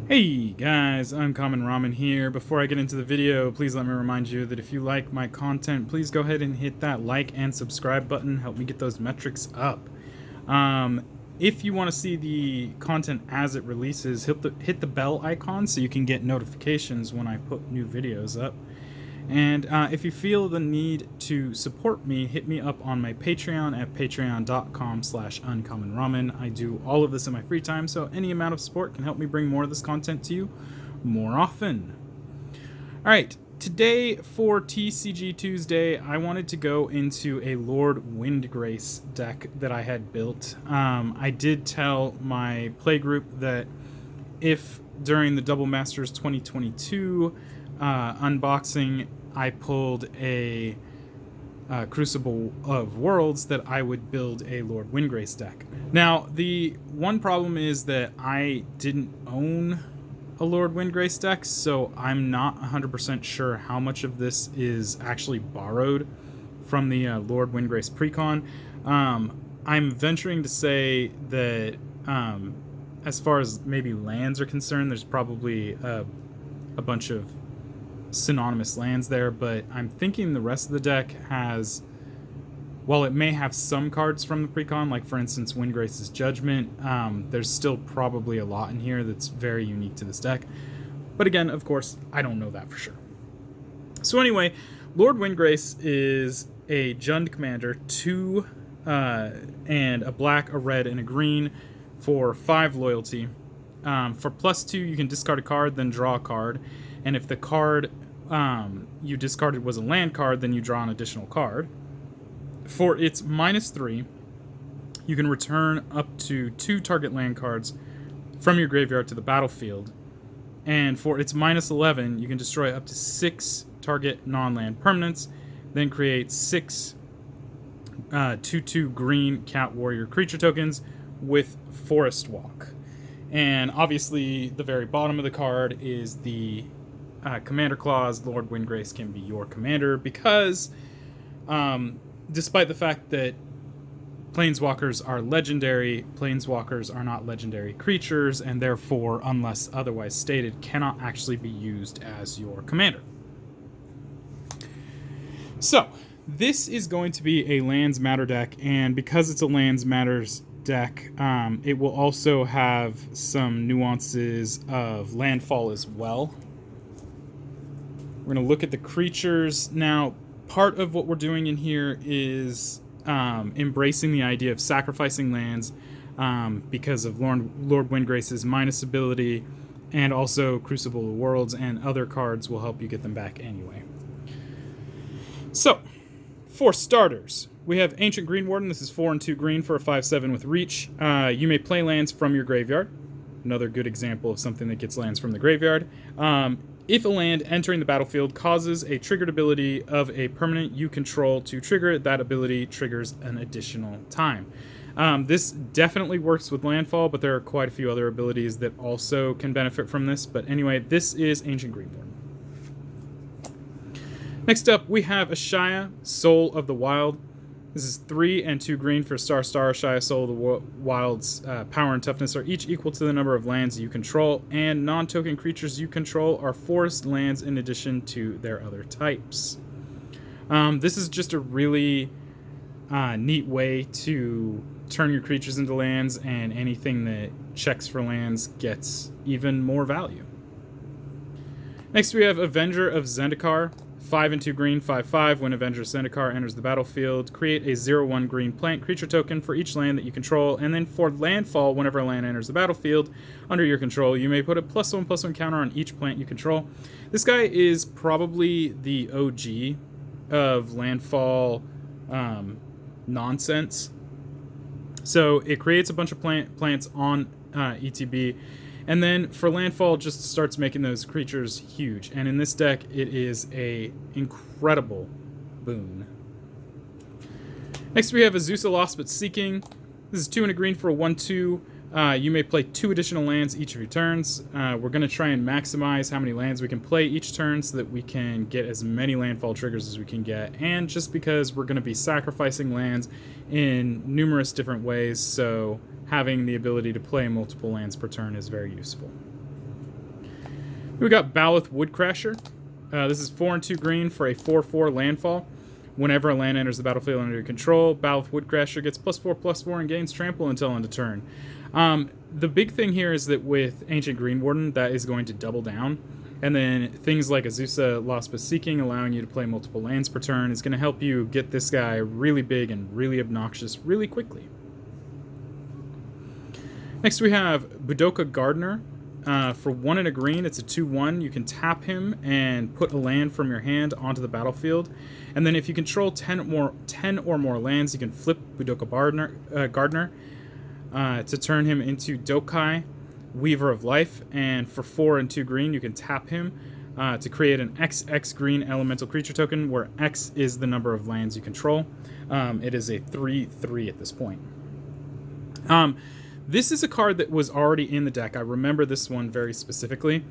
Hey guys, Uncommon Ramen here. Before I get into the video, please let me remind you that if you like my content, please go ahead and hit that like and subscribe button. Help me get those metrics up. If you want to see the content as it releases, hit the bell icon so you can get notifications when I put new videos up. And if you feel the need to support me, hit me up on my Patreon at patreon.com/uncommonramen. I do all of this in my free time, so any amount of support can help me bring more of this content to you more often. All right, today for TCG Tuesday, I wanted to go into a Lord Windgrace deck that I had built. I did tell my playgroup that if during the Double Masters 2022 unboxing I pulled a Crucible of Worlds, that I would build a Lord Windgrace deck. Now, the one problem is that I didn't own a Lord Windgrace deck, so I'm not 100% sure how much of this is actually borrowed from the Lord Windgrace precon. I'm venturing to say that as far as maybe lands are concerned, there's probably a bunch of synonymous lands there, but I'm thinking the rest of the deck has, while it may have some cards from the precon, like for instance Windgrace's Judgment, there's still probably a lot in here that's very unique to this deck. But again, of course, I don't know that for sure. So anyway, Lord Windgrace is a Jund commander, 2 and a black, a red, and a green for 5 loyalty. For +2, you can discard a card, then draw a card. And if the card you discarded was a land card, then you draw an additional card. For its -3, you can return up to 2 target land cards from your graveyard to the battlefield. And for its -11, you can destroy up to 6 target non-land permanents, then create 6 2/2 green Cat Warrior creature tokens with Forest Walk. And obviously, the very bottom of the card is the commander clause. Lord Windgrace can be your commander because, despite the fact that Planeswalkers are legendary, Planeswalkers are not legendary creatures, and therefore, unless otherwise stated, cannot actually be used as your commander. So, this is going to be a Lands Matter deck, and because it's a Lands Matters deck, it will also have some nuances of landfall as well. We're going to look at the creatures. Now, part of what we're doing in here is embracing the idea of sacrificing lands because of Lord Windgrace's minus ability, and also Crucible of Worlds and other cards will help you get them back anyway. So, for starters, we have Ancient Green Warden. This is 4 and 2 green for a 5/7 with reach. You may play lands from your graveyard. Another good example of something that gets lands from the graveyard. If a land entering the battlefield causes a triggered ability of a permanent you control to trigger it, that ability triggers an additional time. This definitely works with landfall, but there are quite a few other abilities that also can benefit from this. But anyway, this is Ancient Green Warden. Next up, we have Ashaya, Soul of the Wild. This is 3 and 2 green for Star. Ashaya, Soul of the Wild's power and toughness are each equal to the number of lands you control, and non-token creatures you control are forest lands in addition to their other types. This is just a really neat way to turn your creatures into lands, and anything that checks for lands gets even more value. Next, we have Avenger of Zendikar. 5 and 2 green, 5/5. When Avenger Zendikar enters the battlefield, create a 0/1 green plant creature token for each land that you control, and then for landfall, whenever a land enters the battlefield under your control, you may put a +1/+1 counter on each plant you control. This guy is probably the OG of landfall nonsense. So it creates a bunch of plants on ETB, and then for landfall, just starts making those creatures huge. And in this deck, it is a incredible boon. Next, we have Azusa Lost But Seeking. This is 2 and a green for a 1/2. You may play 2 additional lands each of your turns. We're going to try and maximize how many lands we can play each turn so that we can get as many landfall triggers as we can get. And just because we're going to be sacrificing lands in numerous different ways, so having the ability to play multiple lands per turn is very useful. We got Lord Windgrace. This is 4 and 2 green for a 4/4 landfall. Whenever a land enters the battlefield under your control, Lord Windgrace gets +4/+4 and gains trample until end of turn. The big thing here is that with Ancient Green Warden, that is going to double down. And then things like Azusa Lost but Seeking, allowing you to play multiple lands per turn, is going to help you get this guy really big and really obnoxious really quickly. Next we have Budoka Gardener. For 1 and a green, it's a 2/1. You can tap him and put a land from your hand onto the battlefield. And then if you control 10 or more lands, you can flip Budoka Gardener to turn him into Dokai, Weaver of Life. And for 4 and 2 green, you can tap him to create an XX green elemental creature token, where X is the number of lands you control. It is a 3/3 at this point. This is a card that was already in the deck. I remember this one very specifically.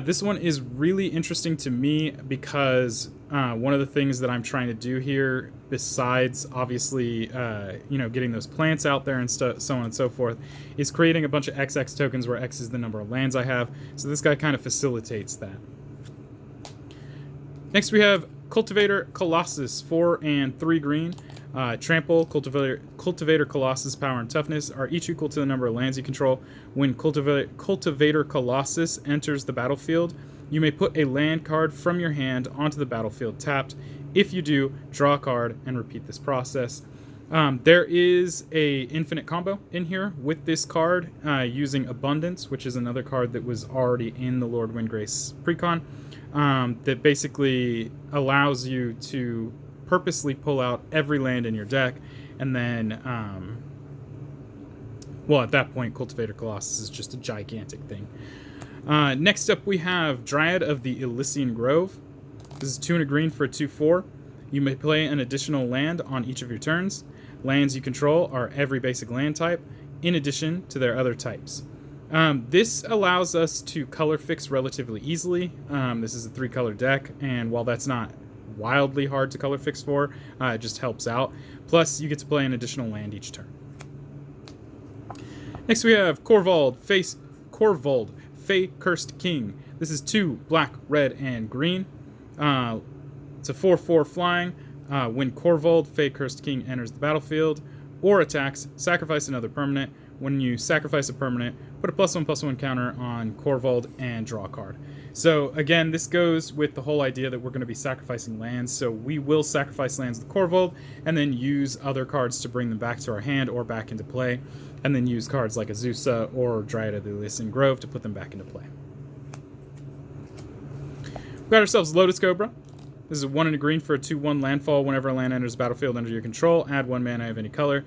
This one is really interesting to me because one of the things that I'm trying to do here, besides obviously getting those plants out there and so on and so forth, is creating a bunch of XX tokens where X is the number of lands I have. So this guy kind of facilitates that. Next we have Cultivator Colossus, 4 and 3 green. Trample, Cultivator Colossus power and toughness are each equal to the number of lands you control. When Cultivator Colossus enters the battlefield, you may put a land card from your hand onto the battlefield tapped. If you do, draw a card and repeat this process. There is a infinite combo in here with this card using Abundance, which is another card that was already in the Lord Windgrace precon, that basically allows you to purposely pull out every land in your deck, and then at that point Cultivator Colossus is just a gigantic thing. Next up we have Dryad of the Elysian Grove. This is 2 and a green for a 2/4. You may play an additional land on each of your turns. Lands you control are every basic land type in addition to their other types. This allows us to color fix relatively easily. This is a 3-color deck, and while that's not wildly hard to color fix for, it just helps out. Plus, you get to play an additional land each turn. Next, we have Korvold, Fey Cursed King. This is 2 black, red, and green. It's a 4/4 flying. When Korvold, Fey Cursed King enters the battlefield or attacks, sacrifice another permanent. When you sacrifice a permanent, put a +1/+1 counter on Korvold and draw a card. So again, this goes with the whole idea that we're going to be sacrificing lands, so we will sacrifice lands with Korvold and then use other cards to bring them back to our hand or back into play, and then use cards like Azusa or Dryad of the Elysian Grove to put them back into play. We've got ourselves Lotus Cobra. This is a 1 and a green for a 2/1 landfall. Whenever a land enters the battlefield under your control, add 1 mana of any color.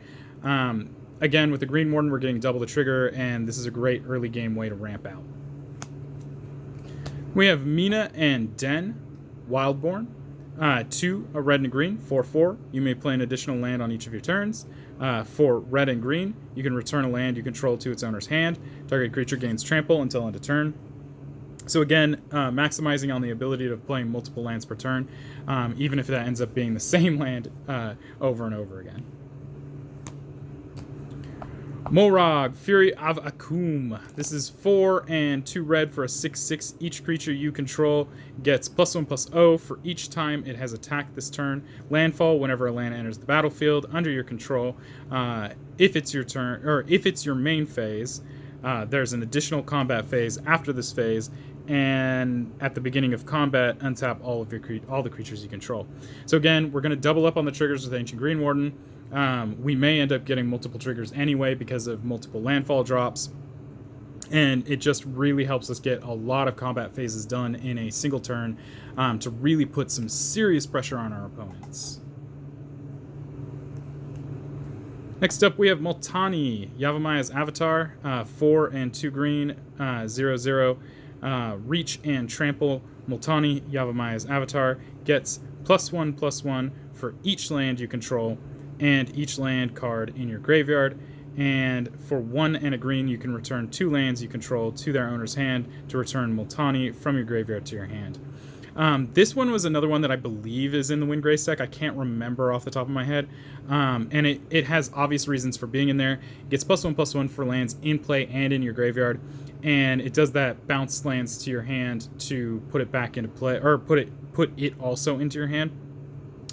Again, with the Green Warden, we're getting double the trigger, and this is a great early game way to ramp out. We have Mina and Den, Wildborn. 2, a red and a green, 4/4. You may play an additional land on each of your turns. For red and green, you can return a land you control to its owner's hand. Target creature gains trample until end of turn. So again, maximizing on the ability of playing multiple lands per turn, even if that ends up being the same land over and over again. Morag, Fury of Akum. This is 4 and 2 red for a 6/6. Each creature you control gets +1/+0 for each time it has attacked this turn. Landfall, whenever a land enters the battlefield under your control. If it's your turn, or if it's your main phase, there's an additional combat phase after this phase, and at the beginning of combat, untap all the creatures you control. So again, we're going to double up on the triggers with Ancient Green Warden. We may end up getting multiple triggers anyway because of multiple landfall drops, and it just really helps us get a lot of combat phases done in a single turn to really put some serious pressure on our opponents. Next up, we have Multani, Yavamaya's Avatar, 4 and 2 green, 0/0, reach and trample. Multani, Yavamaya's Avatar, gets +1/+1 for each land you control and each land card in your graveyard. And for 1 and a green, you can return 2 lands you control to their owner's hand to return Multani from your graveyard to your hand. This one was another one that I believe is in the Windgrace deck. I can't remember off the top of my head. And it has obvious reasons for being in there. It gets +1/+1 for lands in play and in your graveyard. And it does that bounce lands to your hand to put it back into play, or put it also into your hand.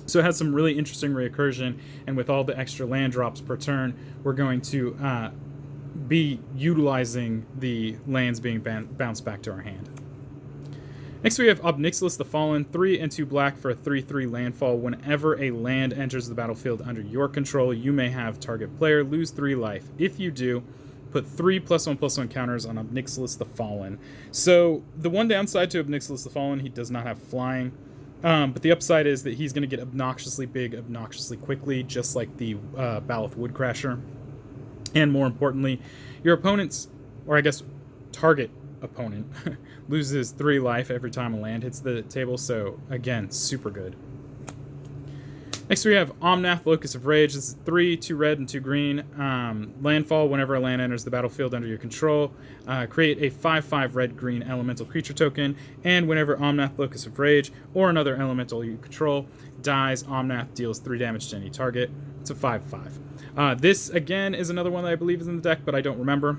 So it has some really interesting recursion, and with all the extra land drops per turn, we're going to be utilizing the lands being bounced back to our hand. Next we have Obnixilis the Fallen, 3 and 2 black for a 3/3 landfall. Whenever a land enters the battlefield under your control, you may have target player lose 3 life. If you do, put 3 +1/+1 counters on Obnixilis the Fallen. So the one downside to Obnixilis the Fallen, he does not have flying. But the upside is that he's going to get obnoxiously big, obnoxiously quickly, just like the Baloth Woodcrasher. And more importantly, your opponent's, or I guess target opponent, loses 3 life every time a land hits the table. So again, super good. Next we have Omnath, Locus of Rage. This is 3, 2 red and 2 green. Landfall, whenever a land enters the battlefield under your control, create a 5/5 red-green elemental creature token, and whenever Omnath, Locus of Rage, or another elemental you control dies, Omnath deals 3 damage to any target. It's a 5/5. This, again, is another one that I believe is in the deck, but I don't remember.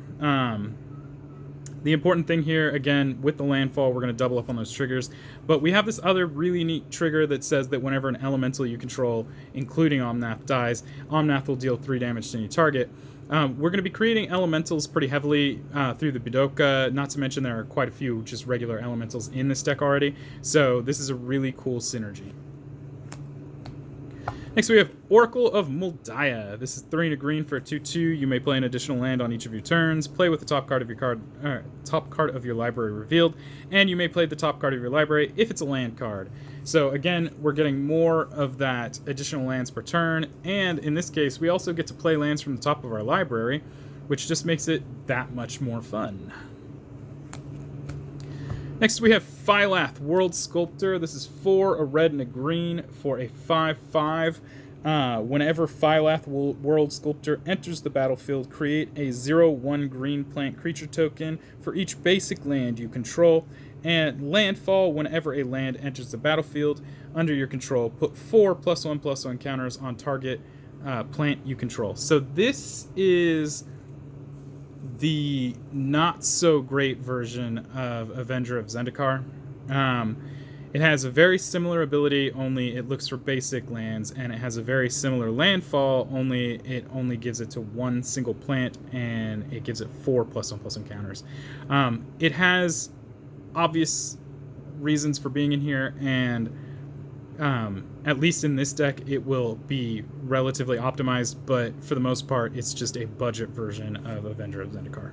The important thing here, again, with the landfall, we're going to double up on those triggers. But we have this other really neat trigger that says that whenever an elemental you control, including Omnath, dies, Omnath will deal 3 damage to any target. We're going to be creating elementals pretty heavily through the Bidoka, not to mention there are quite a few just regular elementals in this deck already. So this is a really cool synergy. Next we have Oracle of Moldiah. This is 3 and a green for a 2/2. You may play an additional land on each of your turns. Play with the top card of your library revealed, and you may play the top card of your library if it's a land card. So again, we're getting more of that additional lands per turn, and in this case, we also get to play lands from the top of our library, which just makes it that much more fun. Next we have Phylath, World Sculptor. This is 4, a red and a green for a 5/5. Whenever Phylath, World Sculptor, enters the battlefield, create a 0/1 green plant creature token for each basic land you control. And landfall, whenever a land enters the battlefield under your control, put 4 +1/+1 counters on target plant you control. So this is the not so great version of Avenger of Zendikar. It has a very similar ability, only it looks for basic lands, and it has a very similar landfall, only it only gives it to 1 single plant, and it gives it 4 +1/+1 counters. It has obvious reasons for being in here, and at least in this deck, it will be relatively optimized, but for the most part, it's just a budget version of Avenger of Zendikar.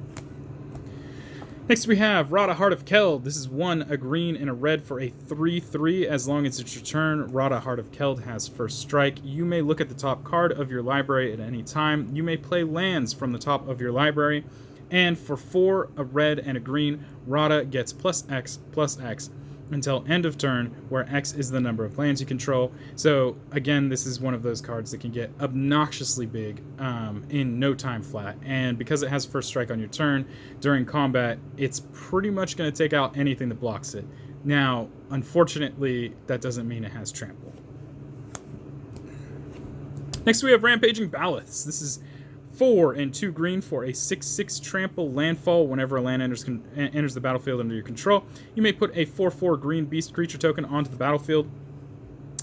Next we have Rada, Heart of Keld. This is 1, a green and a red for a 3/3. As long as it's your turn, Rada, Heart of Keld has first strike. You may look at the top card of your library at any time. You may play lands from the top of your library, and for 4, a red and a green, Rada gets +X/+X until end of turn, where X is the number of lands you control. So again, this is one of those cards that can get obnoxiously big in no time flat, and because it has first strike on your turn, during combat, it's pretty much going to take out anything that blocks it. Now, unfortunately, that doesn't mean it has trample. Next we have Rampaging Baloths. This is 4 and 2 green for a 6/6 trample landfall. Whenever a land enters the battlefield under your control, you may put a 4/4 green beast creature token onto the battlefield.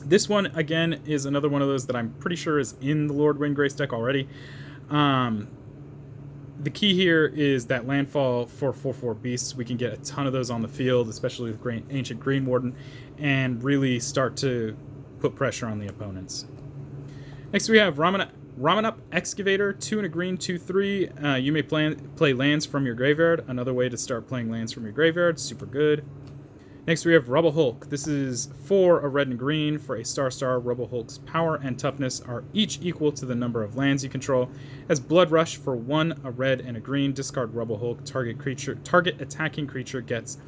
This one, again, is another one of those that I'm pretty sure is in the Lord Windgrace deck already. The key here is that landfall for 4/4 beasts. We can get a ton of those on the field, especially with Ancient Green Warden, and really start to put pressure on the opponents. Next we have Ramanup Excavator, 2 and a green, 2/3. You may play lands from your graveyard. Another way to start playing lands from your graveyard. Super good. Next we have Rubble Hulk. This is 4, a red and green for a star. Rubble Hulk's power and toughness are each equal to the number of lands you control. Has Blood Rush for 1, a red and a green. Discard Rubble Hulk. Target attacking creature gets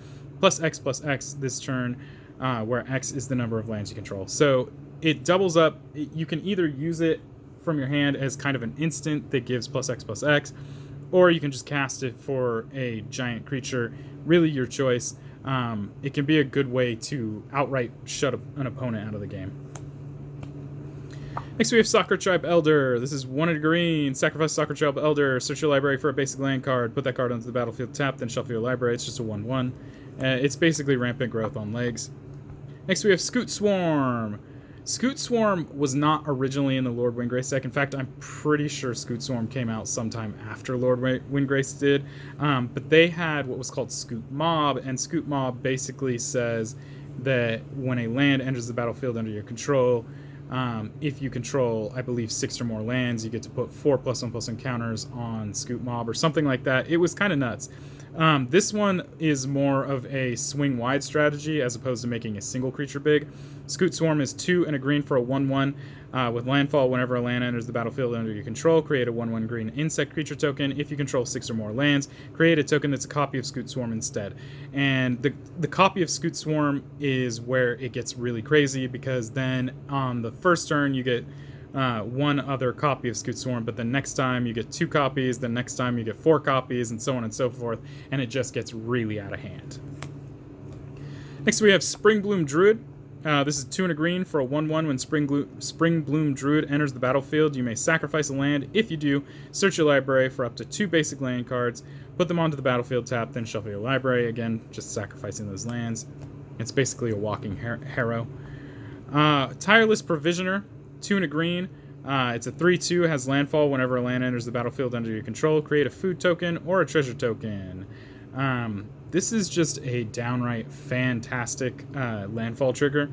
+X/+X this turn, where X is the number of lands you control. So it doubles up. You can either use it from your hand as kind of an instant that gives +X/+X, or you can just cast it for a giant creature. Really your choice. It can be a good way to outright shut an opponent out of the game. Next we have Soccer Tribe Elder. This is 1 in green. Sacrifice Soccer Tribe Elder. Search your library for a basic land card. Put that card onto the battlefield tapped, then shuffle your library. It's just a 1/1. It's basically rampant growth on legs. Next we have Scoot Swarm. Scoot Swarm was not originally in the Lord Windgrace deck. In fact, I'm pretty sure Scoot Swarm came out sometime after Lord Windgrace did. But they had what was called Scoot Mob, and Scoot Mob basically says that when a land enters the battlefield under your control, if you control, I believe, 6 or more lands, you get to put 4+1/+1 counters on Scoot Mob or something like that. It was kind of nuts. This one is more of a swing wide strategy as opposed to making a single creature big. Scoot Swarm is 2 and a green for a 1/1 with landfall. Whenever a land enters the battlefield under your control, create a 1/1 green insect creature token. If you control 6 or more lands, create a token that's a copy of Scoot Swarm instead. And the copy of Scoot Swarm is where it gets really crazy, because then on the first turn you get one other copy of Scoot Swarm, but the next time you get 2 copies, the next time you get 4 copies, and so on and so forth, and it just gets really out of hand. Next we have Springbloom Druid. This is 2 and a green for a 1/1. When Springbloom Druid enters the battlefield, you may sacrifice a land. If you do, search your library for up to 2 basic land cards, put them onto the battlefield tap, then shuffle your library. Again, just sacrificing those lands. It's basically a walking harrow. Tireless Provisioner, 2 and a green. It's a 3/2, has landfall. Whenever a land enters the battlefield under your control, create a food token or a treasure token. This is just a downright fantastic landfall trigger,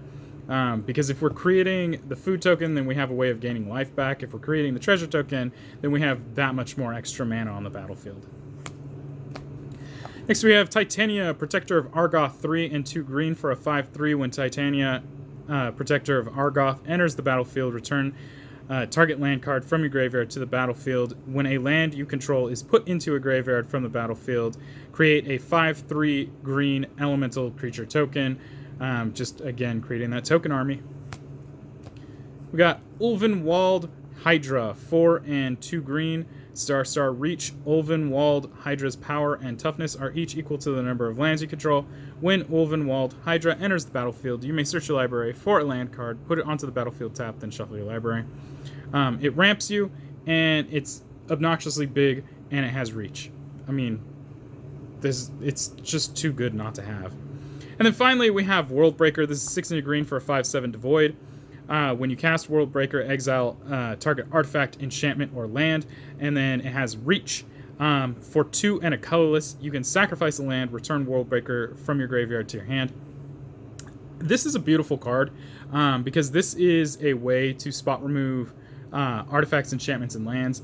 because if we're creating the food token, then we have a way of gaining life back. If we're creating the treasure token, then we have that much more extra mana on the battlefield. Next we have Titania, Protector of Argoth, 3 and 2 green for a 5/3. When Titania, Protector of Argoth, enters the battlefield, return target land card from your graveyard to the battlefield. When a land you control is put into a graveyard from the battlefield, create a 5/3 green elemental creature token. Just again creating that token army. We got Ulvenwald Hydra, 4 and 2 green. Star Reach. Ulvenwald Hydra's power and toughness are each equal to the number of lands you control. When Ulvenwald Hydra enters the battlefield, you may search your library for a land card, put it onto the battlefield tap, then shuffle your library. It ramps you, and it's obnoxiously big, and it has reach. I mean, it's just too good not to have. And then finally, we have Worldbreaker. This is 6 and a green for a 5/7 Devoid. When you cast Worldbreaker, exile target artifact, enchantment, or land, and then it has reach. For 2 and a colorless, you can sacrifice a land, return Worldbreaker from your graveyard to your hand. This is a beautiful card, because this is a way to spot remove artifacts, enchantments, and lands.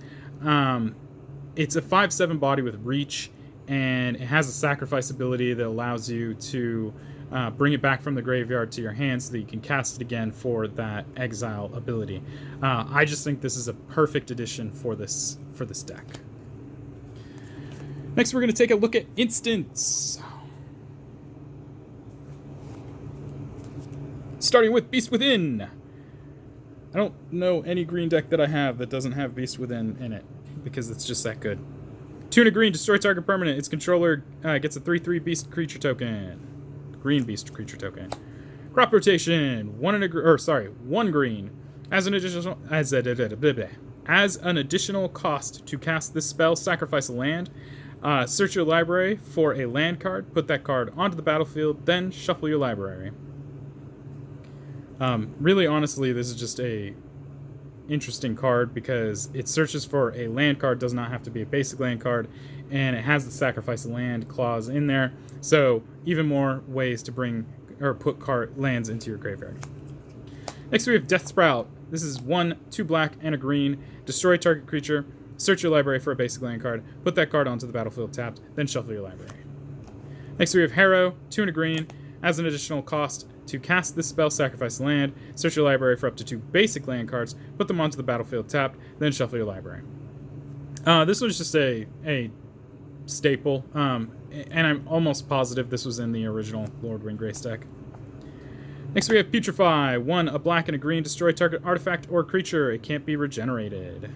It's a 5/7 body with reach, and it has a sacrifice ability that allows you to bring it back from the graveyard to your hand so that you can cast it again for that exile ability. I just think this is a perfect addition for this deck. Next, we're going to take a look at instants. Starting with Beast Within. I don't know any green deck that I have that doesn't have Beast Within in it, because it's just that good. 2 and a green, destroy target permanent. Its controller gets a 3/3 beast creature token. Green beast creature token. Crop rotation. 1 green. As an additional cost to cast this spell, sacrifice a land. Search your library for a land card. Put that card onto the battlefield, then shuffle your library. Really, honestly, this is just a interesting card because it searches for a land card, does not have to be a basic land card, and it has the sacrifice land clause in there, so even more ways to bring or put lands into your graveyard. Next we have Death Sprout. This is 1, 2 black, and a green. Destroy target creature. Search your library for a basic land card. Put that card onto the battlefield tapped, then shuffle your library. Next we have Harrow, 2 and a green. As an additional cost to cast this spell, sacrifice land. Search your library for up to 2 basic land cards. Put them onto the battlefield tapped, then shuffle your library. This was just a staple, and I'm almost positive this was in the original Lord Windgrace deck. Next we have Putrefy. 1, a black and a green. Destroy target artifact or creature. It can't be regenerated.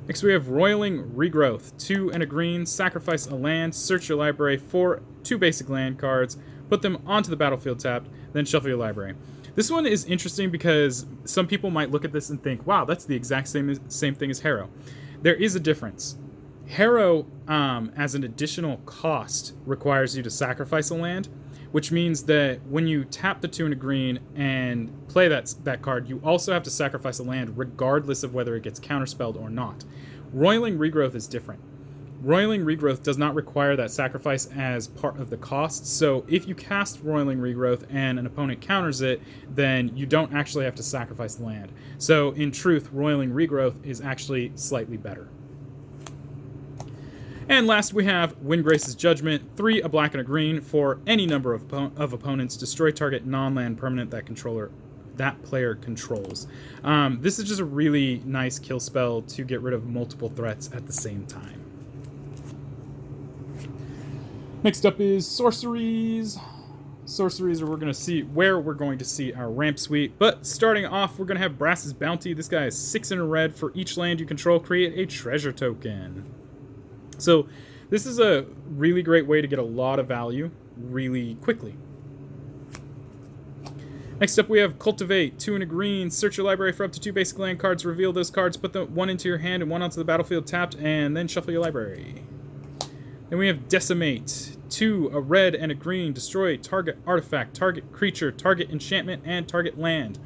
Next we have Roiling Regrowth. 2 and a green, sacrifice a land, search your library for 2 basic land cards, put them onto the battlefield tapped, then shuffle your library. This one is interesting because some people might look at this and think, wow, that's the exact same thing as Harrow. There is a difference. Harrow, as an additional cost, requires you to sacrifice a land, which means that when you tap the 2 and a green and play that card, you also have to sacrifice a land regardless of whether it gets counterspelled or not. Roiling Regrowth is different. Roiling Regrowth does not require that sacrifice as part of the cost, so if you cast Roiling Regrowth and an opponent counters it, then you don't actually have to sacrifice the land. So in truth, Roiling Regrowth is actually slightly better. And last we have Windgrace's Judgment. 3, a black and a green. For any number of opponents, destroy target non-land permanent that player controls. This is just a really nice kill spell to get rid of multiple threats at the same time. Next up is Sorceries. Sorceries are we're going to see our ramp suite. But starting off, we're going to have Brass's Bounty. This guy is 6 in a red. For each land you control, create a treasure token. So this is a really great way to get a lot of value really quickly. Next up we have Cultivate. 2 and a green. Search your library for up to 2 basic land cards. Reveal those cards. Put them 1 into your hand and 1 onto the battlefield tapped, and then shuffle your library. Then we have Decimate. 2, a red and a green. Destroy target artifact, target creature, target enchantment, and target land.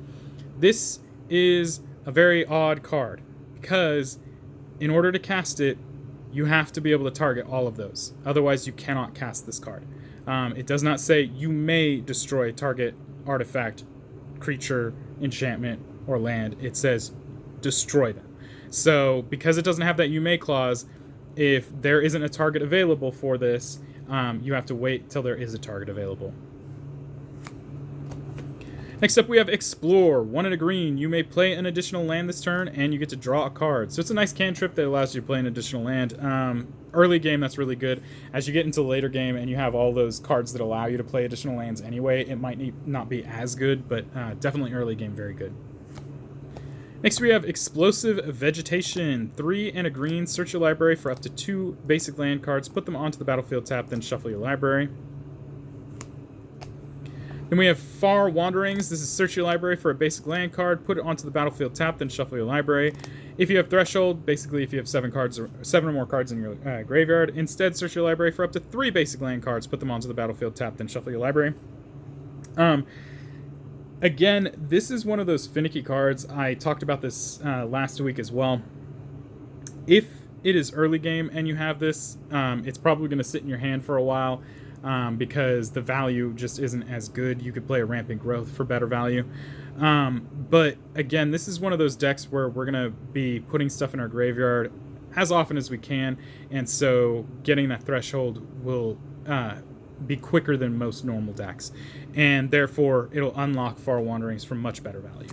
This is a very odd card because in order to cast it, you have to be able to target all of those. Otherwise, you cannot cast this card. It does not say you may destroy target artifact, creature, enchantment, or land. It says destroy them. So because it doesn't have that you may clause, if there isn't a target available for this, you have to wait till there is a target available. Next up we have Explore. 1 and a green. You may play an additional land this turn, and you get to draw a card. So it's a nice cantrip that allows you to play an additional land. Early game, that's really good. As you get into the later game and you have all those cards that allow you to play additional lands anyway, it might not be as good, but definitely early game, very good. Next we have Explosive Vegetation. 3 and a green. Search your library for up to 2 basic land cards. Put them onto the battlefield tap, then shuffle your library. Then we have Far Wanderings. This is search your library for a basic land card, put it onto the battlefield tap, then shuffle your library. If you have Threshold, basically if you have 7 or more cards in your graveyard, instead search your library for up to 3 basic land cards, put them onto the battlefield tap, then shuffle your library. Again, this is one of those finicky cards. I talked about this last week as well. If it is early game and you have this, it's probably going to sit in your hand for a while. Because the value just isn't as good. You could play a Rampant Growth for better value. But again, this is one of those decks where we're going to be putting stuff in our graveyard as often as we can, and so getting that Threshold will be quicker than most normal decks, and therefore it'll unlock Far Wanderings for much better value.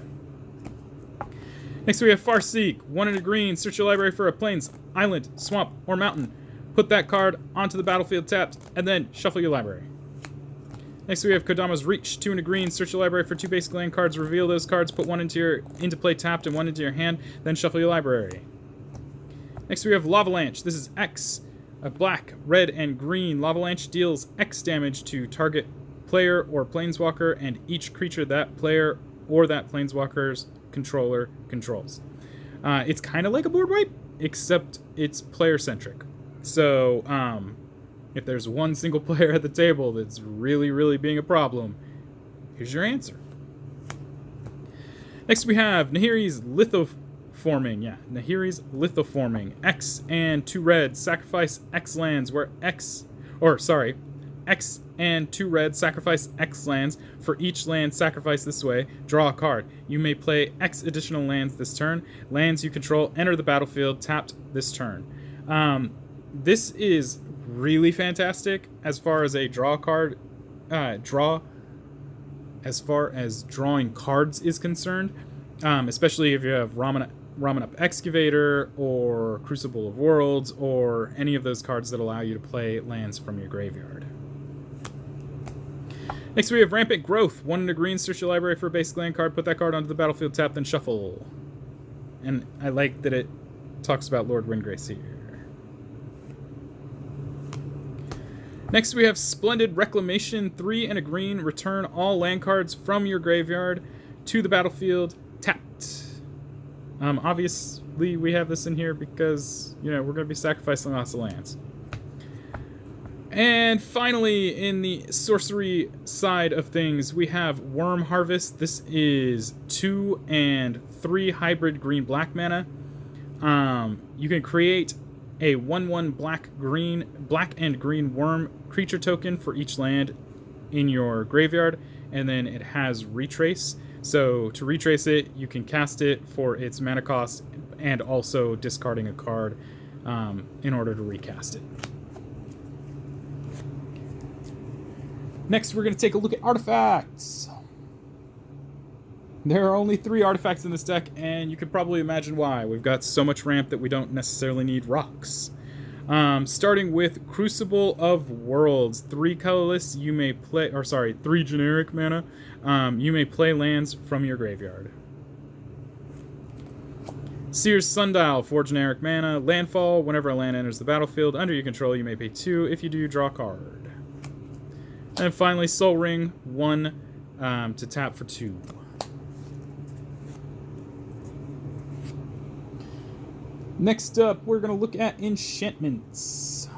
Next we have Farseek. 1 and a green. Search your library for a plains, island, swamp, or mountain. Put that card onto the battlefield tapped, and then shuffle your library. Next we have Kodama's Reach. 2 and a green. Search your library for 2 basic land cards. Reveal those cards. Put 1 into play tapped and 1 into your hand. Then shuffle your library. Next we have Lavalanche. This is X. A black, red, and green. Lavalanche deals X damage to target player or planeswalker and each creature that player or that planeswalker's controller controls. It's kind of like a board wipe, except it's player-centric. So, if there's one single player at the table that's really, really being a problem, here's your answer. Next we have Nahiri's Lithoforming. Yeah, Nahiri's Lithoforming. X and 2 red, sacrifice X lands where X and 2 red, sacrifice X lands. For each land sacrificed this way, draw a card. You may play X additional lands this turn. Lands you control enter the battlefield tapped this turn. This is really fantastic as far as a as far as drawing cards is concerned, especially if you have Raman-Up Excavator or Crucible of Worlds or any of those cards that allow you to play lands from your graveyard. Next we have Rampant Growth. 1 and a green. Search your library for a basic land card. Put that card onto the battlefield tap, then shuffle. And I like that it talks about Lord Windgrace here. Next, we have Splendid Reclamation, 3 and a green. Return all land cards from your graveyard to the battlefield tapped. Obviously, we have this in here because, you know, we're going to be sacrificing lots of lands. And finally, in the sorcery side of things, we have Worm Harvest. This is 2 and 3 hybrid green-black mana. You can create a 1/1 black and green worm creature token for each land in your graveyard, and then it has retrace. So to retrace it, you can cast it for its mana cost and also discarding a card in order to recast it. Next, we're going to take a look at artifacts. There are only 3 artifacts in this deck, and you can probably imagine why. We've got so much ramp that we don't necessarily need rocks. Starting with Crucible of Worlds. 3 colorless, you may play, or sorry, 3 generic mana. You may play lands from your graveyard. Seer's Sundial, 4 generic mana. Landfall, whenever a land enters the battlefield under your control, you may pay 2. If you do, draw a card. And finally, Soul Ring, 1 to tap for 2. Next up, we're going to look at enchantments.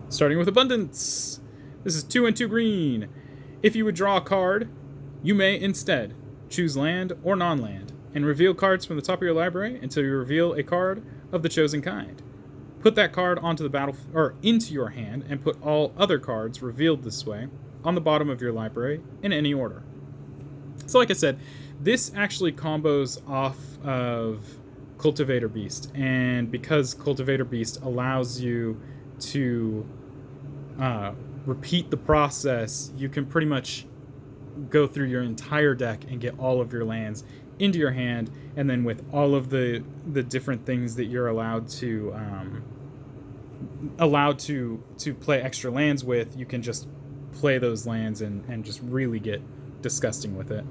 Starting with Abundance. This is 2 and 2 green. If you would draw a card, you may instead choose land or non-land and reveal cards from the top of your library until you reveal a card of the chosen kind. Put that card onto the battle or into your hand and put all other cards revealed this way on the bottom of your library in any order. So like I said, this actually combos off of Cultivator Beast, and because Cultivator Beast allows you to repeat the process, you can pretty much go through your entire deck and get all of your lands into your hand, and then with all of the different things that you're allowed to play extra lands with, you can just play those lands and just really get disgusting with it.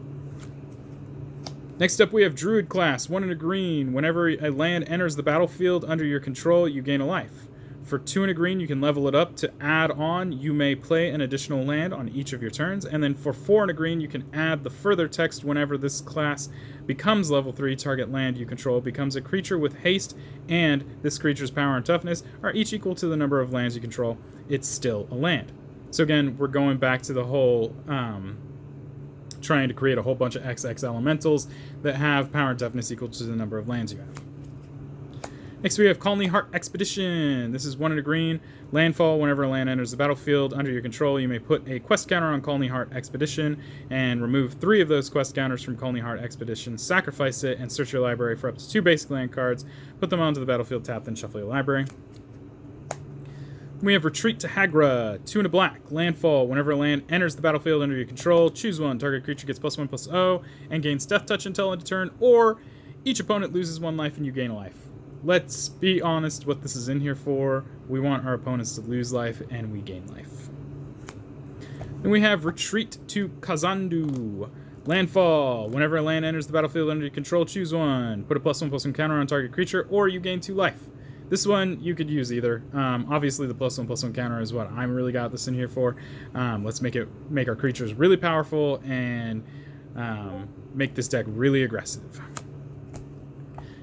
Next up, we have Druid class, 1 and a green. Whenever a land enters the battlefield under your control, you gain a life. For 2 and a green, you can level it up. To add on, you may play an additional land on each of your turns. And then for 4 and a green, you can add the further text whenever this class becomes level 3. Target land you control becomes a creature with haste, and this creature's power and toughness are each equal to the number of lands you control. It's still a land. So again, we're going back to the whole trying to create a whole bunch of XX elementals that have power and toughness equal to the number of lands you have. Next, we have Colony Heart Expedition. This is 1 and a green. Landfall, whenever a land enters the battlefield under your control, you may put a quest counter on Colony Heart Expedition and remove 3 of those quest counters from Colony Heart Expedition, sacrifice it, and search your library for up to 2 basic land cards. Put them onto the battlefield, tap, then shuffle your library. We have Retreat to Hagra, 2 and a black. Landfall, whenever a land enters the battlefield under your control, choose 1. Target creature gets +1/+0 and gains Death Touch until end of turn, or each opponent loses 1 life and you gain a life. Let's be honest what this is in here for. We want our opponents to lose life and we gain life. Then we have Retreat to Kazandu. Landfall, whenever a land enters the battlefield under your control, choose 1. Put a +1/+1 counter on target creature, or you gain 2 life. This one, you could use either. Obviously, the +1/+1 counter is what I'm really got this in here for. Let's make our creatures really powerful and make this deck really aggressive.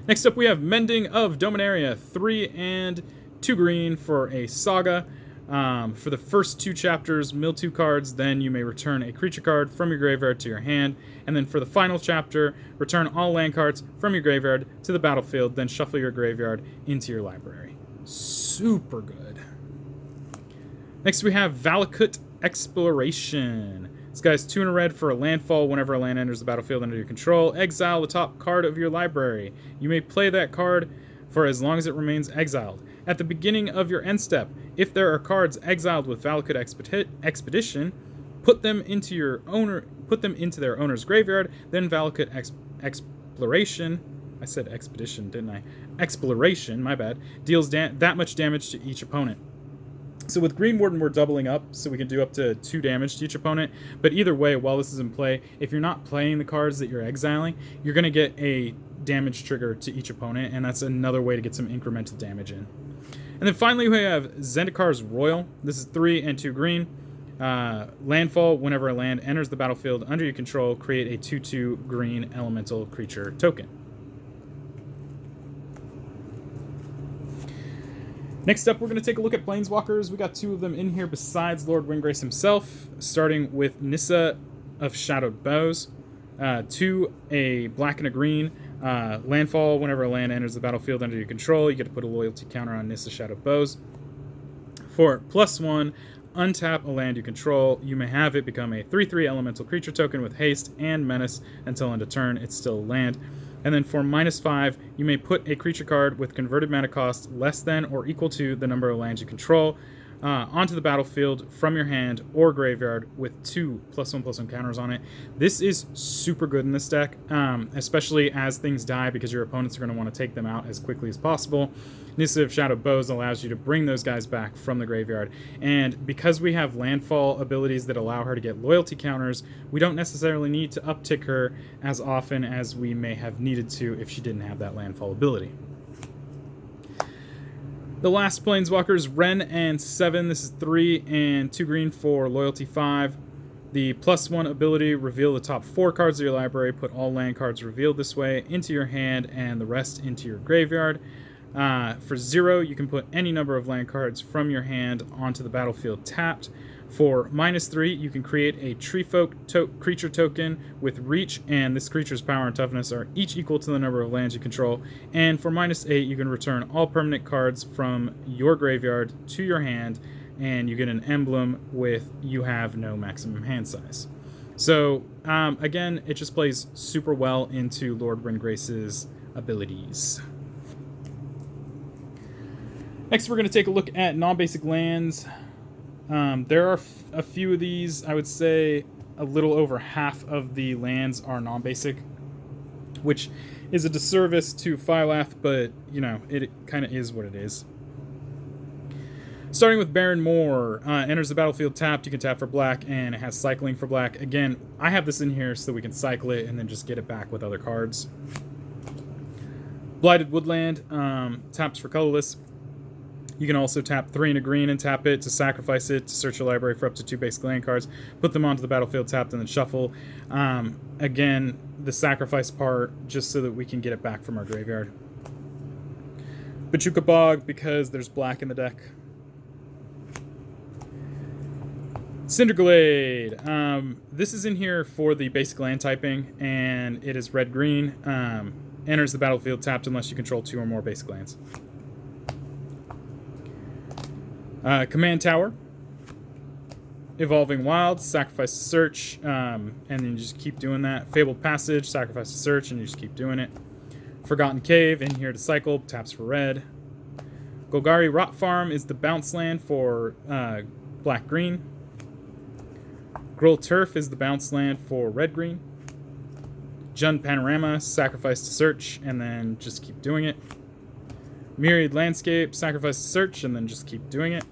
Next up, we have Mending of Dominaria, 3 and 2 green for a saga. For the first 2 chapters, mill 2 cards, then you may return a creature card from your graveyard to your hand. And then for the final chapter, return all land cards from your graveyard to the battlefield, then shuffle your graveyard into your library. Super good. Next, we have Valakut Exploration. This guy's 2 and a red for a landfall. Whenever a land enters the battlefield under your control, exile the top card of your library. You may play that card for as long as it remains exiled. At the beginning of your end step, if there are cards exiled with Valakut Expedition, put them into their owner's graveyard. Then Valakut Exploration, I said Expedition, didn't I? Exploration, my bad, deals that much damage to each opponent. So with Green Warden, we're doubling up, so we can do up to 2 damage to each opponent. But either way, while this is in play, if you're not playing the cards that you're exiling, you're going to get a damage trigger to each opponent, and that's another way to get some incremental damage in. And then finally we have Zendikar's Royal. This is 3 and 2 green. Landfall, whenever a land enters the battlefield under your control, create a 2/2 green elemental creature token. Next up, we're going to take a look at Planeswalkers. We got 2 of them in here besides Lord Windgrace himself, starting with Nissa of Shadowed Bows. 2, a black and a green. Landfall, whenever a land enters the battlefield under your control, you get to put a loyalty counter on Nissa Shadowed Bows. For +1, untap a land you control. You may have it become a 3/3 elemental creature token with haste and menace until end of turn. It's still a land. And then for -5, you may put a creature card with converted mana cost less than or equal to the number of lands you control onto the battlefield from your hand or graveyard with 2 +1/+1 counters on it. This is super good in this deck, especially as things die, because your opponents are going to want to take them out as quickly as possible. Nissa of Shadowed Bows allows you to bring those guys back from the graveyard, and because we have landfall abilities that allow her to get loyalty counters, we don't necessarily need to uptick her as often as we may have needed to if she didn't have that landfall ability. The last Planeswalker is Ren and 7. This is 3 and 2 green for loyalty 5. The +1 ability, reveal the top 4 cards of your library. Put all land cards revealed this way into your hand and the rest into your graveyard. For 0, you can put any number of land cards from your hand onto the battlefield tapped. For -3, you can create a Tree Folk creature token with reach, and this creature's power and toughness are each equal to the number of lands you control. And for -8, you can return all permanent cards from your graveyard to your hand, and you get an emblem with you have no maximum hand size. So, again, it just plays super well into Lord Windgrace's abilities. Next, we're going to take a look at non-basic lands. There are a few of these. I would say a little over half of the lands are non-basic, which is a disservice to Phylath, but, you know, it kind of is what it is. Starting with Baron Moore, enters the battlefield tapped. You can tap for black, and it has cycling for black. Again, I have this in here so we can cycle it and then just get it back with other cards. Blighted Woodland, taps for colorless. You can also tap 3 and a green and tap it to sacrifice it to search your library for up to 2 basic land cards, put them onto the battlefield tapped, and then shuffle. Again, the sacrifice part, just so that we can get it back from our graveyard. Bachuka Bog, because there's black in the deck. Cinderglade. This is in here for the basic land typing, and it is red-green. Enters the battlefield tapped unless you control 2 or more basic lands. Command Tower, Evolving Wilds, sacrifice to search, and then you just keep doing that. Fabled Passage, sacrifice to search, and you just keep doing it. Forgotten Cave, in here to cycle, taps for red. Golgari Rot Farm is the bounce land for black-green. Gruul Turf is the bounce land for red-green. Jund Panorama, sacrifice to search, and then just keep doing it. Myriad Landscape, sacrifice to search, and then just keep doing it.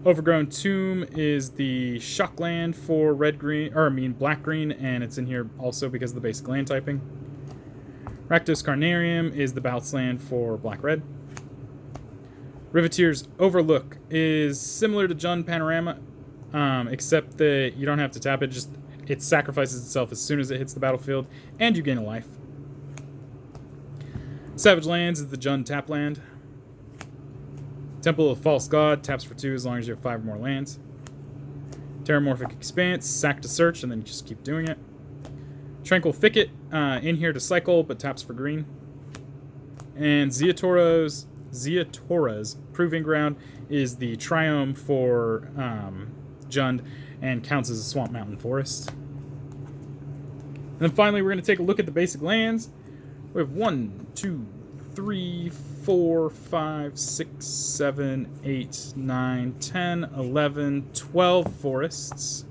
Overgrown Tomb is the shock land for black-green, and it's in here also because of the basic land typing. Rakdos Carnarium is the bounce land for black-red. Riveteer's Overlook is similar to Jund Panorama, except that you don't have to tap it, it sacrifices itself as soon as it hits the battlefield, and you gain a life. Savage Lands is the Jund tap land. Temple of False God, taps for 2 as long as you have 5 or more lands. Terramorphic Expanse, sack to search, and then you just keep doing it. Tranquil Thicket, in here to cycle, but taps for green. And Ziatora's Proving Ground is the Triome for Jund, and counts as a Swamp Mountain Forest. And then finally, we're going to take a look at the basic lands. We have 1, 2, 3, 4, 5, 6, 7, 8, 9, 10, 11, 12 forests.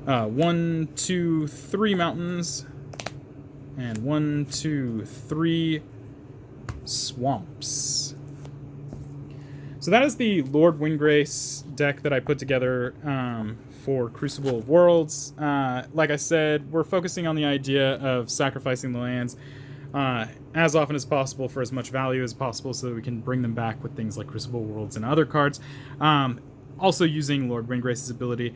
1, 2, 3 mountains. And 1, 2, 3 swamps. So that is the Lord Windgrace deck that I put together for Crucible of Worlds. Like I said, we're focusing on the idea of sacrificing the lands as often as possible for as much value as possible so that we can bring them back with things like Crucible of Worlds and other cards. Also using Lord Windgrace's ability,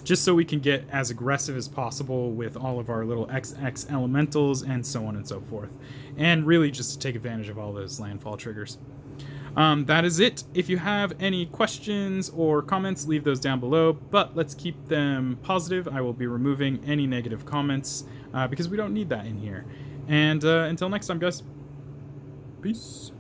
just so we can get as aggressive as possible with all of our little XX elementals and so on and so forth. And really just to take advantage of all those landfall triggers. That is it. If you have any questions or comments, leave those down below, but let's keep them positive. I will be removing any negative comments because we don't need that in here. And until next time, guys, peace.